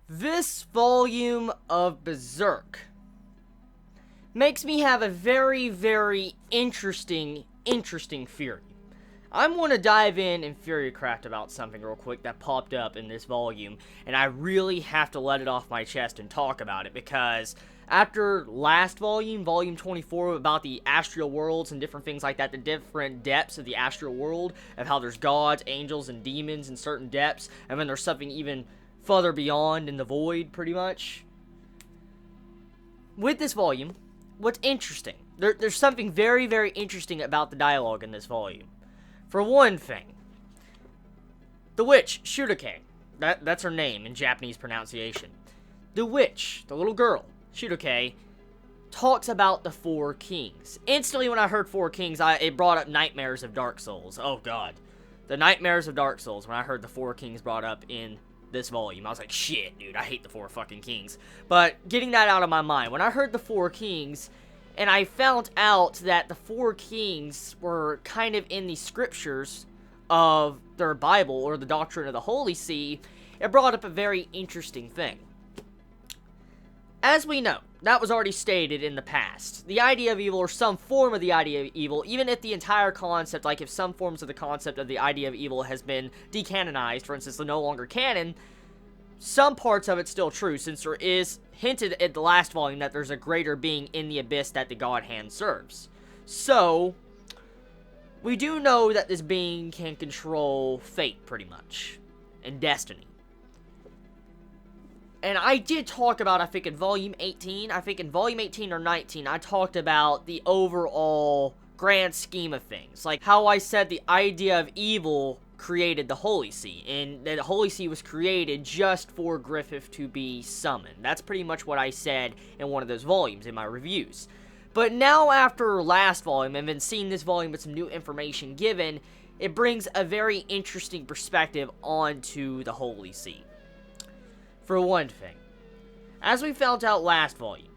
This volume of Berserk makes me have a very, very interesting theory. I'm going to dive in and theory craft about something real quick that popped up in this volume, and I really have to let it off my chest and talk about it, because after last volume, volume 24, about the astral worlds and different things like that, the different depths of the astral world, of how there's gods, angels, and demons in certain depths, and then there's something even further beyond in the void, pretty much. With this volume, what's interesting, there's something very, very interesting about the dialogue in this volume. For one thing, the witch, Shurike, that's her name in Japanese pronunciation. The witch, the little girl, Shurike, talks about the four kings. Instantly when I heard four kings, it brought up nightmares of Dark Souls. Oh god. The nightmares of Dark Souls, when I heard the four kings brought up in this volume, I was like, shit, dude, I hate the four fucking kings. But getting that out of my mind, when I heard the four kings, and I found out that the four kings were kind of in the scriptures of their Bible, or the doctrine of the Holy See, it brought up a very interesting thing. As we know, that was already stated in the past. The idea of evil, or some form of the idea of evil, even if the entire concept, like if some forms of the concept of the idea of evil has been decanonized, for instance, they're no longer canon, some parts of it's still true, since there is hinted at the last volume that there's a greater being in the abyss that the God Hand serves. So, we do know that this being can control fate, pretty much, and destiny. And I did talk about, I think in volume 18 or 19, I talked about the overall grand scheme of things. Like how I said the idea of evil created the Holy See, and that the Holy See was created just for Griffith to be summoned. That's pretty much what I said in one of those volumes in my reviews. But now after last volume, and then seeing this volume with some new information given, it brings a very interesting perspective onto the Holy See. For one thing, as we found out last volume,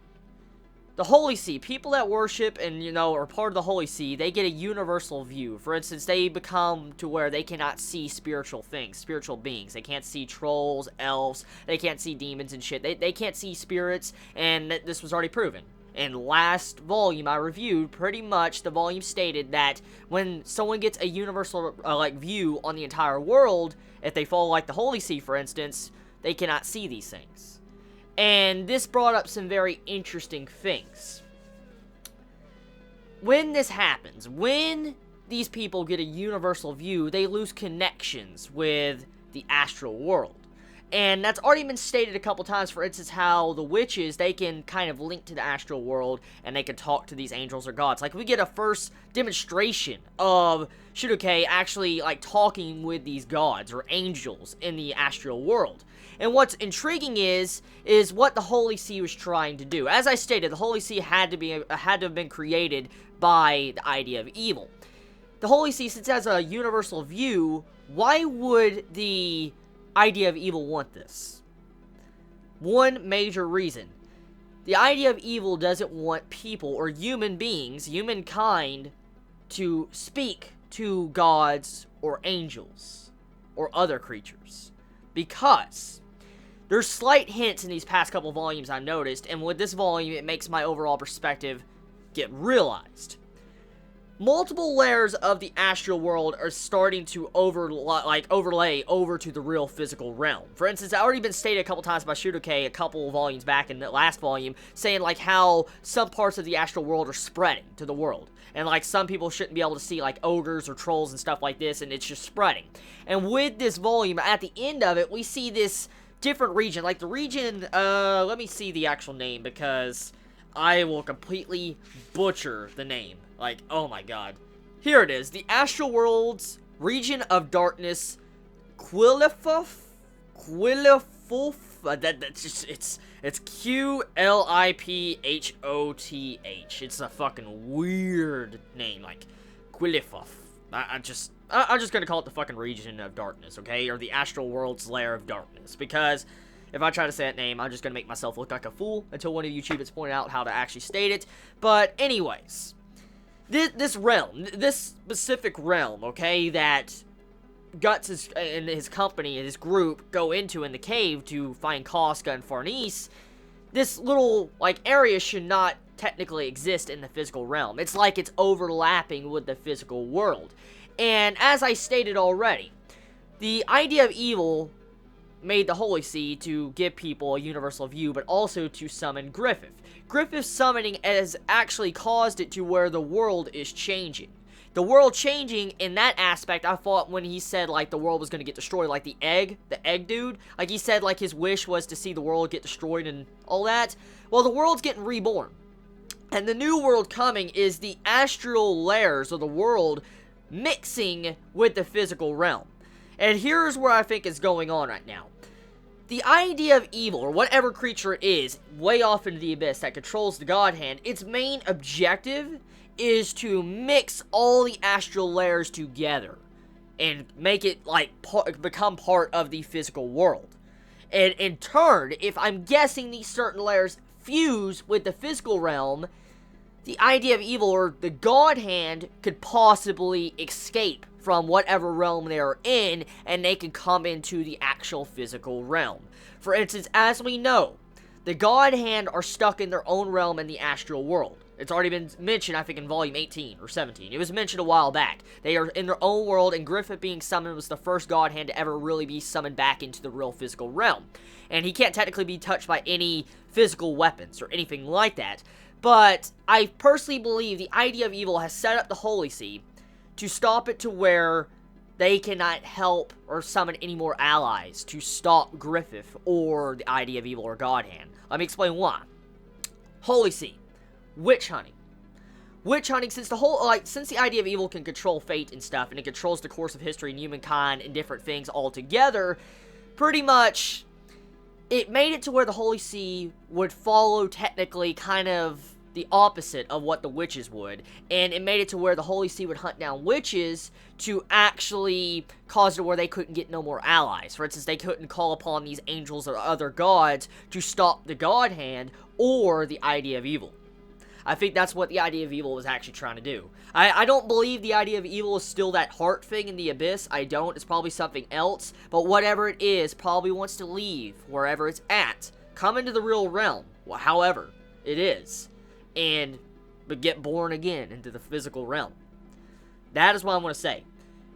the Holy See, people that worship and, are part of the Holy See, they get a universal view. For instance, they become to where they cannot see spiritual things, spiritual beings. They can't see trolls, elves, they can't see demons and shit. They can't see spirits, and this was already proven. In last volume I reviewed, pretty much the volume stated that when someone gets a universal view on the entire world, if they follow like the Holy See, for instance, they cannot see these things. And this brought up some very interesting things. When this happens, when these people get a universal view, they lose connections with the astral world. And that's already been stated a couple times, for instance, how the witches, they can kind of link to the astral world, and they can talk to these angels or gods. Like, we get a first demonstration of Shurike actually, talking with these gods or angels in the astral world. And what's intriguing is what the Holy See was trying to do. As I stated, the Holy See had to have been created by the idea of evil. The Holy See, since it has a universal view, why would the idea of evil want this? One major reason. The idea of evil doesn't want people or human beings, humankind, to speak to gods or angels or other creatures. Because there's slight hints in these past couple volumes I noticed, and with this volume it makes my overall perspective get realized. Multiple layers of the astral world are starting to overlay over to the real physical realm. For instance, it's already been stated a couple times by Shurike a couple volumes back in the last volume, saying how some parts of the astral world are spreading to the world. And some people shouldn't be able to see ogres or trolls and stuff like this, and it's just spreading. And with this volume, at the end of it, we see this different region. The region, let me see the actual name, because I will completely butcher the name. Oh my god. Here it is. The Astral World's Region of Darkness, Quilifuf? That's just, it's Qliphoth. It's a fucking weird name, Quilifuf. I'm just gonna call it the fucking Region of Darkness, okay? Or the Astral World's Lair of Darkness, because if I try to say that name, I'm just gonna make myself look like a fool until one of you Chibits pointed out how to actually state it. But anyways, this realm, this specific realm, okay, that Guts and his company and his group go into in the cave to find Casca and Farnese, this little, like, area should not technically exist in the physical realm. It's like it's overlapping with the physical world. And as I stated already, the idea of evil made the Holy See to give people a universal view, but also to summon Griffith. Griffith's summoning has actually caused it to where the world is changing. The world changing in that aspect, I thought when he said, like, the world was going to get destroyed, like the egg dude, like he said, like, his wish was to see the world get destroyed and all that. Well, the world's getting reborn. And the new world coming is the astral layers of the world mixing with the physical realm. And here's where I think is going on right now. The idea of evil, or whatever creature it is, way off into the abyss that controls the God Hand, its main objective is to mix all the astral layers together and make it, like, become part of the physical world. And in turn, if I'm guessing these certain layers fuse with the physical realm, the idea of evil, or the God Hand, could possibly escape from whatever realm they are in, and they can come into the actual physical realm. For instance, as we know, the God Hand are stuck in their own realm in the astral world. It's already been mentioned, I think, in volume 18 or 17. It was mentioned a while back. They are in their own world, and Griffith being summoned was the first God Hand to ever really be summoned back into the real physical realm. And he can't technically be touched by any physical weapons or anything like that. But I personally believe the idea of evil has set up the Holy See to stop it to where they cannot help or summon any more allies to stop Griffith or the idea of evil or God Hand. Let me explain why. Holy See. Witch hunting. Witch hunting, since the idea of evil can control fate and stuff, and it controls the course of history and humankind and different things altogether, pretty much, it made it to where the Holy See would follow technically kind of the opposite of what the witches would, and it made it to where the Holy See would hunt down witches to actually cause it where they couldn't get no more allies. For instance, they couldn't call upon these angels or other gods to stop the God Hand or the idea of evil. I think that's what the idea of evil was actually trying to do. I don't believe the idea of evil is still that heart thing in the abyss. I don't. It's probably something else. But whatever it is, probably wants to leave wherever it's at. Come into the real realm, however it is. But get born again into the physical realm. That is what I want to say.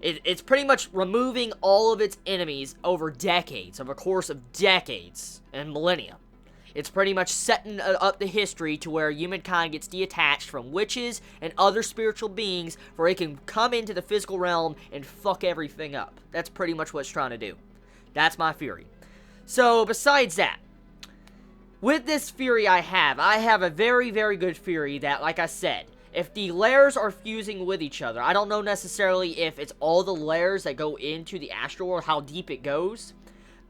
It's pretty much removing all of its enemies over decades, over a course of decades and millennia. It's pretty much setting up the history to where humankind gets detached from witches and other spiritual beings, for it can come into the physical realm and fuck everything up. That's pretty much what it's trying to do. That's my theory. So, besides that, with this theory I have a very, very good theory that, like I said, if the layers are fusing with each other, I don't know necessarily if it's all the layers that go into the astral world, how deep it goes,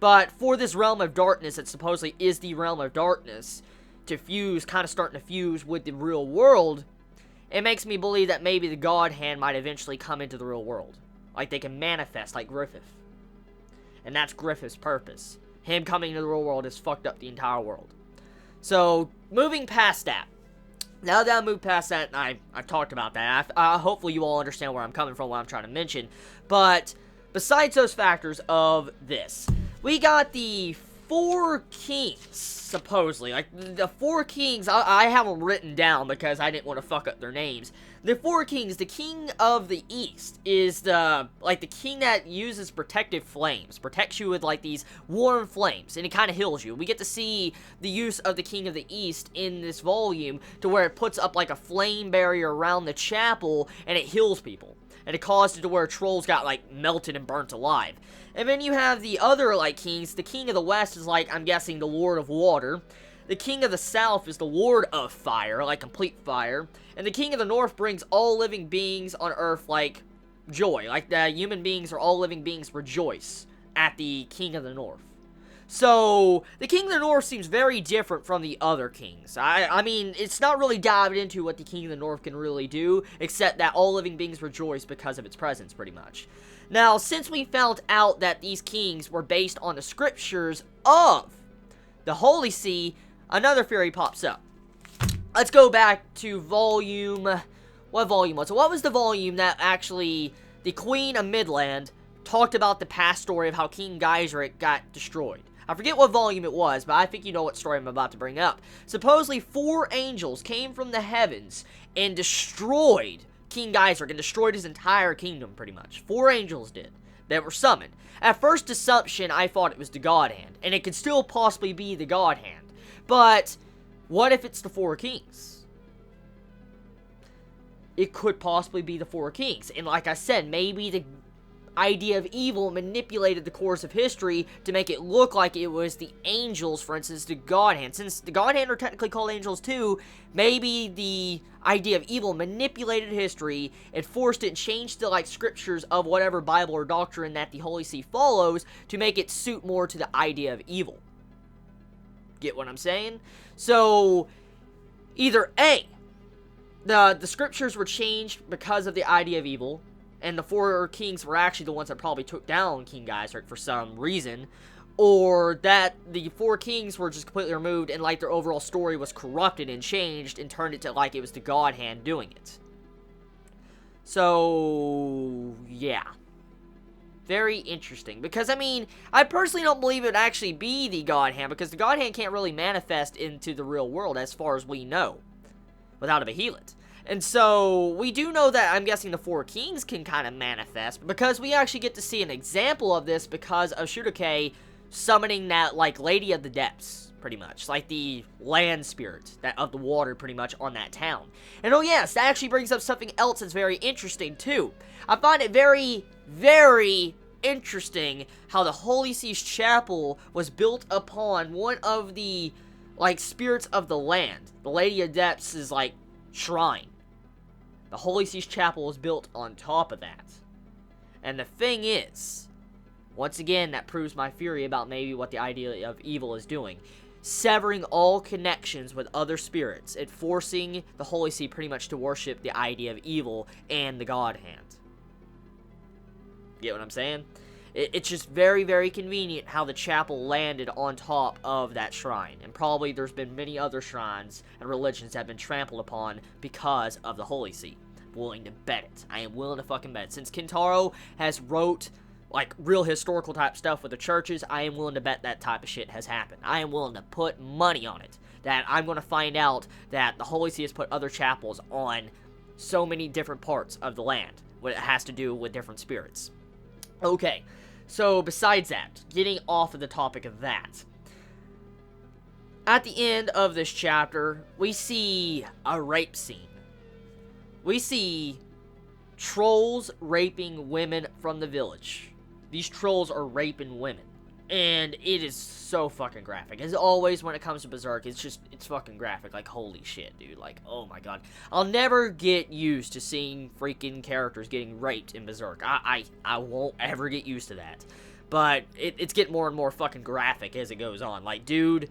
but for this realm of darkness that supposedly is the realm of darkness to fuse, kind of starting to fuse with the real world, it makes me believe that maybe the God Hand might eventually come into the real world. Like they can manifest like Griffith. And that's Griffith's purpose. Him coming into the real world has fucked up the entire world. So, moving past that. Now that I moved past that, and I've talked about that, hopefully you all understand where I'm coming from, what I'm trying to mention. But, besides those factors of this, we got the 4 kings, supposedly. Like, the 4 kings, I have them written down because I didn't want to fuck up their names. The 4 kings, the king of the east is the king that uses protective flames. Protects you with, like, these warm flames, and it kind of heals you. We get to see the use of the king of the east in this volume to where it puts up, like, a flame barrier around the chapel, and it heals people. And it caused it to where trolls got, like, melted and burnt alive. And then you have the other, like, kings. The king of the west is, like, I'm guessing the lord of water. The king of the south is the lord of fire, like complete fire. And the king of the north brings all living beings on earth, like, joy. Like, the human beings or all living beings rejoice at the king of the north. So, the king of the north seems very different from the other kings. I mean, it's not really dived into what the king of the north can really do, except that all living beings rejoice because of its presence, pretty much. Now, since we found out that these kings were based on the scriptures of the Holy See, another theory pops up. Let's go back to volume... What volume was it? What was the volume that actually the Queen of Midland talked about the past story of how King Geyserich got destroyed. I forget what volume it was, but I think you know what story I'm about to bring up. Supposedly, 4 angels came from the heavens and destroyed King Geyserich and destroyed his entire kingdom, pretty much. 4 angels did, that were summoned. At first assumption, I thought it was the God Hand, and it could still possibly be the God Hand. But, what if it's the 4 kings? It could possibly be the 4 kings. And like I said, maybe the idea of evil manipulated the course of history to make it look like it was the angels, for instance, the God Hand. Since the God Hand are technically called angels too, maybe the idea of evil manipulated history and forced it and changed the, like, scriptures of whatever Bible or doctrine that the Holy See follows to make it suit more to the idea of evil. Get what I'm saying? So, either A, the scriptures were changed because of the idea of evil, and the 4 kings were actually the ones that probably took down King Geyserich for some reason, or that the 4 kings were just completely removed and, like, their overall story was corrupted and changed and turned it to like it was the God Hand doing it. So, yeah. Very interesting, because, I mean, I personally don't believe it would actually be the God Hand, because the God Hand can't really manifest into the real world as far as we know, without a behelit. And so, we do know that, I'm guessing the 4 kings can kind of manifest, because we actually get to see an example of this because of Shudoke summoning that, like, Lady of the Depths, pretty much. Like, the land spirit of the water, pretty much, on that town. And oh yes, that actually brings up something else that's very interesting, too. I find it very, very interesting how the Holy See's Chapel was built upon one of the, like, spirits of the land. The Lady of Depths is, like, shrine. The Holy See's Chapel was built on top of that. And the thing is, once again, that proves my theory about maybe what the idea of evil is doing. Severing all connections with other spirits and forcing the Holy See pretty much to worship the idea of evil and the God Hand. Get what I'm saying? It's just very, very convenient how the chapel landed on top of that shrine. And probably there's been many other shrines and religions that have been trampled upon because of the Holy See. I'm willing to bet it. I am willing to fucking bet it. Since Kintaro has wrote, like, real historical type stuff with the churches, I am willing to bet that type of shit has happened. I am willing to put money on it. That I'm going to find out that the Holy See has put other chapels on so many different parts of the land. What it has to do with different spirits. Okay. So, besides that, getting off of the topic of that, at the end of this chapter, we see a rape scene. We see trolls raping women from the village. These trolls are raping women. And it is so fucking graphic. As always, when it comes to Berserk, it's fucking graphic. Like, holy shit, dude. Like, oh my god. I'll never get used to seeing freaking characters getting raped in Berserk. I won't ever get used to that. But it's getting more and more fucking graphic as it goes on. Like, dude,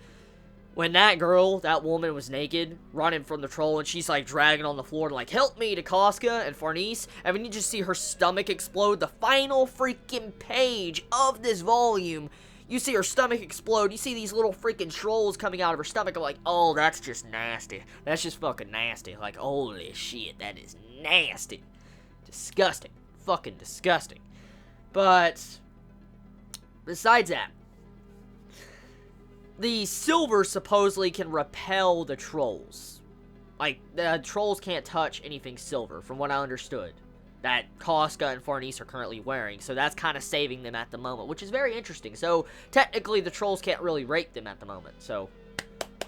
when that woman was naked, running from the troll, and she's, like, dragging on the floor to, like, help me to Casca and Farnese, and when you just see her stomach explode, the final freaking page of this volume, you see her stomach explode, you see these little freaking trolls coming out of her stomach. I'm like, oh, that's just nasty. That's just fucking nasty. Like, holy shit, that is nasty. Disgusting. Fucking disgusting. But, besides that, the silver supposedly can repel the trolls. Like, the trolls can't touch anything silver, from what I understood. That Casca and Farnese are currently wearing, so that's kind of saving them at the moment, which is very interesting. So, technically, the trolls can't really rape them at the moment, so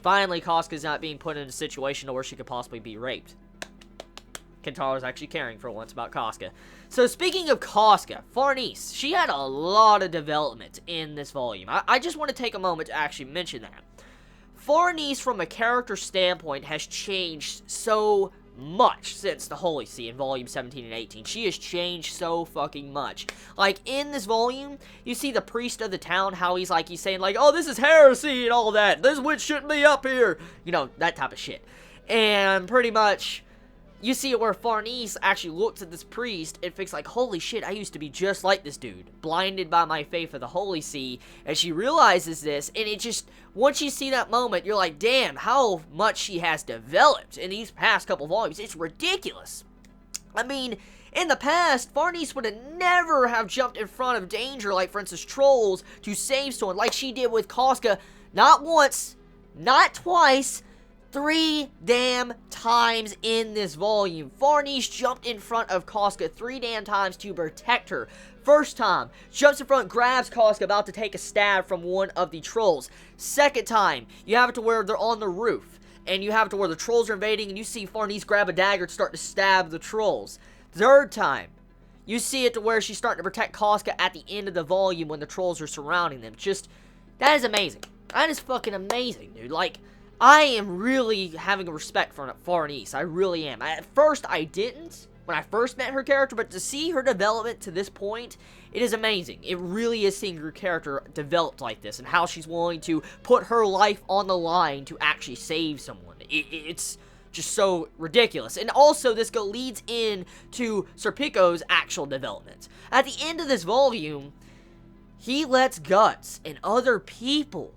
finally, Casca's not being put in a situation where she could possibly be raped. Kentaro's actually caring for once about Casca. So, speaking of Casca, Farnese, she had a lot of development in this volume. I just want to take a moment to actually mention that. Farnese, from a character standpoint, has changed so much since the Holy See in volume 17 and 18. She has changed so fucking much. Like, in this volume, you see the priest of the town, how he's saying, like, oh, this is heresy and all that. This witch shouldn't be up here. You know, that type of shit. And pretty much, you see it where Farnese actually looks at this priest and thinks, like, holy shit, I used to be just like this dude, blinded by my faith of the Holy See, and she realizes this, and it just, once you see that moment, you're like, damn, how much she has developed in these past couple volumes. It's ridiculous. I mean, In the past, Farnese would have never have jumped in front of danger, like for instance trolls, to save someone, like she did with Casca, not once, not twice, 3 damn times in this volume. Farnese jumped in front of Casca 3 damn times to protect her. First time, jumps in front, grabs Casca about to take a stab from one of the trolls. Second time, you have it to where they're on the roof, and you have it to where the trolls are invading, and you see Farnese grab a dagger to start to stab the trolls. Third time, you see it to where she's starting to protect Casca at the end of the volume when the trolls are surrounding them. Just, that is amazing. That is fucking amazing, dude. Like, I am really having a respect for Farnese. I really am. At first, I didn't when I first met her character, but to see her development to this point, it is amazing. It really is seeing her character developed like this and how she's willing to put her life on the line to actually save someone. It's just so ridiculous. And also, this leads into Serpico's actual development. At the end of this volume, he lets Guts and other people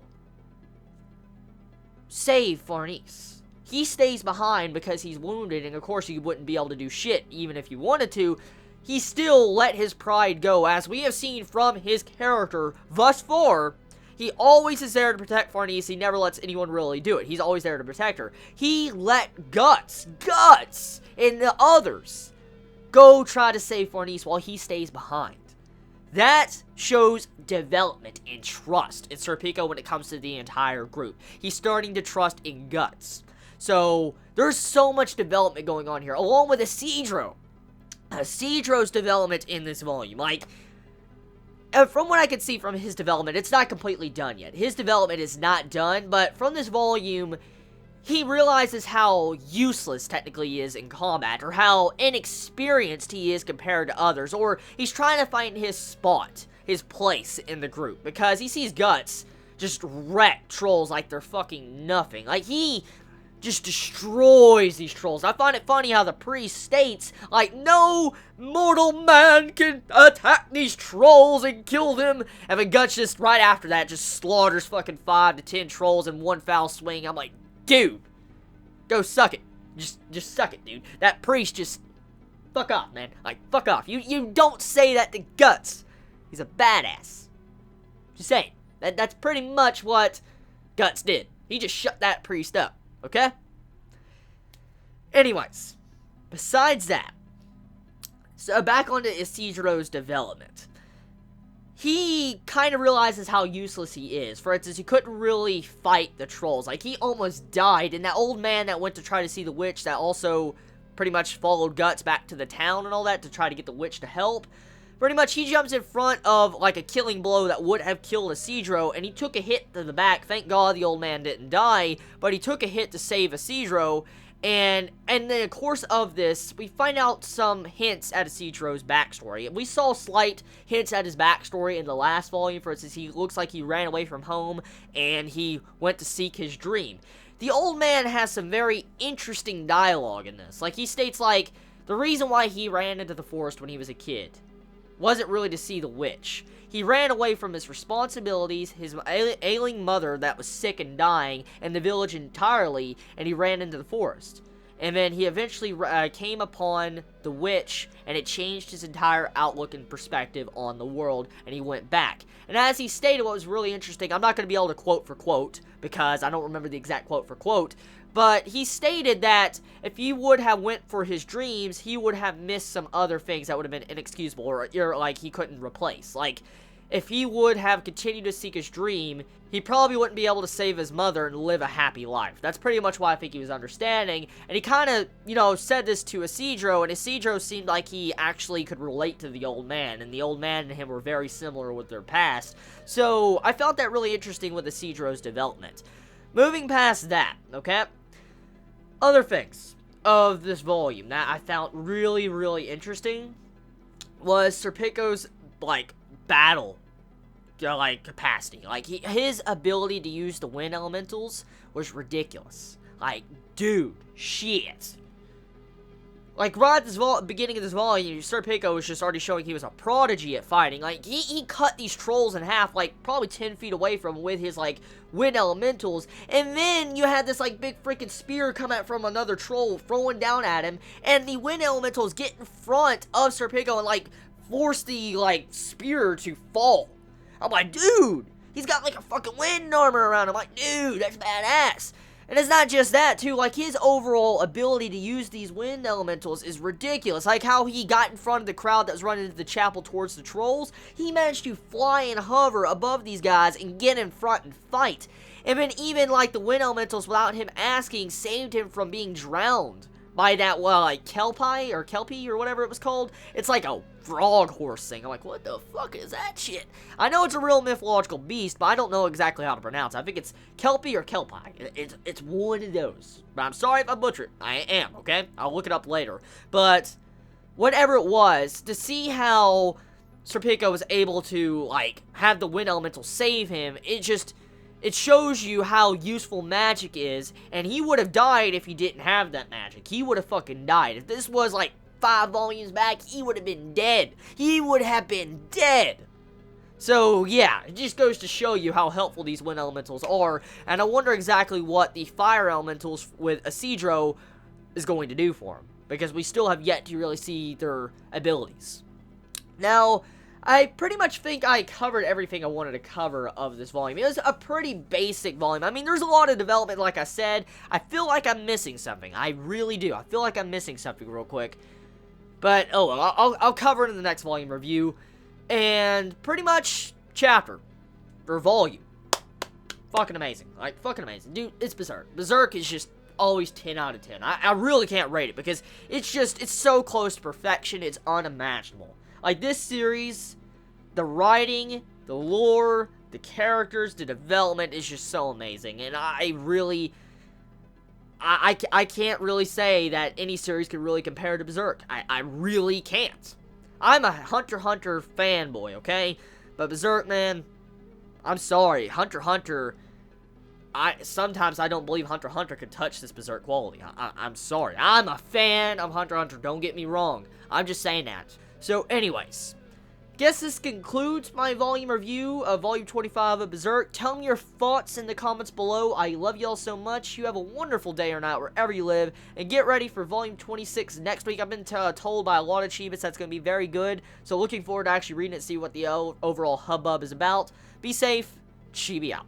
save Farnese. He stays behind because he's wounded, and of course he wouldn't be able to do shit even if he wanted to. He still let his pride go, as we have seen from his character thus far. He always is there to protect Farnese. He never lets anyone really do it. He's always there to protect her. He let Guts, and the others go try to save Farnese while he stays behind. That shows development and trust in Serpico when it comes to the entire group. He's starting to trust in Guts. So, there's so much development going on here, along with Isidro. Isidro's development in this volume, like, from what I can see from his development, it's not completely done yet. His development is not done, but from this volume, he realizes how useless technically he is in combat, or how inexperienced he is compared to others, or he's trying to find his spot, his place in the group, because he sees Guts just wreck trolls like they're fucking nothing. Like, he just destroys these trolls. I find it funny how the priest states, like, no mortal man can attack these trolls and kill them, and then Guts just, right after that, just slaughters fucking 5 to 10 trolls in one foul swing. I'm like, dude, go suck it. Just suck it, dude. That priest just, fuck off, man. Like, fuck off. You don't say that to Guts. He's a badass. Just saying. That's pretty much what Guts did. He just shut that priest up. Okay? Anyways, besides that, so back onto Isidro's development. He kind of realizes how useless he is. For instance, he couldn't really fight the trolls. Like, he almost died, and that old man that went to try to see the witch that also pretty much followed Guts back to the town and all that to try to get the witch to help. Pretty much, he jumps in front of, like, a killing blow that would have killed Isidro, and he took a hit to the back. Thank God the old man didn't die, but he took a hit to save Isidro, and in the course of this, we find out some hints at Isidro's backstory. We saw slight hints at his backstory in the last volume. For instance, he looks like he ran away from home, and he went to seek his dream. The old man has some very interesting dialogue in this. Like, he states, like, the reason why he ran into the forest when he was a kid wasn't really to see the witch. He ran away from his responsibilities, his ailing mother that was sick and dying, and the village entirely, and he ran into the forest. And then he eventually came upon the witch, and it changed his entire outlook and perspective on the world, and he went back. And as he stated, what was really interesting, I'm not going to be able to quote for quote, because I don't remember the exact quote for quote, but he stated that if he would have went for his dreams, he would have missed some other things that would have been inexcusable, or like, he couldn't replace. Like, if he would have continued to seek his dream, he probably wouldn't be able to save his mother and live a happy life. That's pretty much why I think he was understanding. And he kind of, said this to Isidro, and Isidro seemed like he actually could relate to the old man, and the old man and him were very similar with their past. So, I felt that really interesting with Isidro's development. Moving past that, okay? Other things of this volume that I found really, really interesting was Serpico's, like, battle, like, capacity. Like, his ability to use the wind elementals was ridiculous. Like, dude, shit. Like, right at this beginning of this volume, Serpico was just already showing he was a prodigy at fighting. Like, he cut these trolls in half, like, probably 10 feet away from him with his, like, wind elementals. And then you had this, like, big freaking spear come out from another troll, throwing down at him. And the wind elementals get in front of Serpico and, like, force the, like, spear to fall. I'm like, dude, he's got, like, a fucking wind armor around him. I'm like, dude, that's badass. And it's not just that, too, like, his overall ability to use these wind elementals is ridiculous. Like, how he got in front of the crowd that was running into the chapel towards the trolls, he managed to fly and hover above these guys and get in front and fight. And then even, like, the wind elementals, without him asking, saved him from being drowned by that, well, like, Kelpie, or whatever it was called. It's like a frog horse thing. I'm like, what the fuck is that shit? I know it's a real mythological beast, but I don't know exactly how to pronounce it. I think it's Kelpie or Kelpie. It's one of those. But I'm sorry if I butcher it. I am, okay? I'll look it up later. But whatever it was, to see how Serpico was able to, like, have the wind elemental save him, it shows you how useful magic is, and he would have died if he didn't have that magic. He would have fucking died. If this was, like, 5 volumes back, he would have been dead. He would have been dead. So, yeah, it just goes to show you how helpful these wind elementals are, and I wonder exactly what the fire elementals with Isidro is going to do for him, because we still have yet to really see their abilities. Now, I pretty much think I covered everything I wanted to cover of this volume. It was a pretty basic volume. I mean, there's a lot of development, like I said. I feel like I'm missing something. I really do. I feel like I'm missing something real quick. But, oh, well, I'll cover it in the next volume review. And pretty much chapter, or volume. Fucking amazing. Like, fucking amazing. Dude, it's Berserk. Berserk is just always 10 out of 10. I really can't rate it because it's so close to perfection, it's unimaginable. Like, this series, the writing, the lore, the characters, the development is just so amazing. And I really, I can't really say that any series can really compare to Berserk. I really can't. I'm a Hunter x Hunter fanboy, okay? But Berserk, man, I'm sorry. Hunter x Hunter, sometimes I don't believe Hunter x Hunter could touch this Berserk quality. I'm sorry. I'm a fan of Hunter x Hunter, don't get me wrong. I'm just saying that. So, anyways, guess this concludes my volume review of Volume 25 of Berserk. Tell me your thoughts in the comments below. I love y'all so much. You have a wonderful day or night wherever you live. And get ready for Volume 26 next week. I've been told by a lot of Chibis that's going to be very good. So, looking forward to actually reading it, see what the overall hubbub is about. Be safe. Chibi out.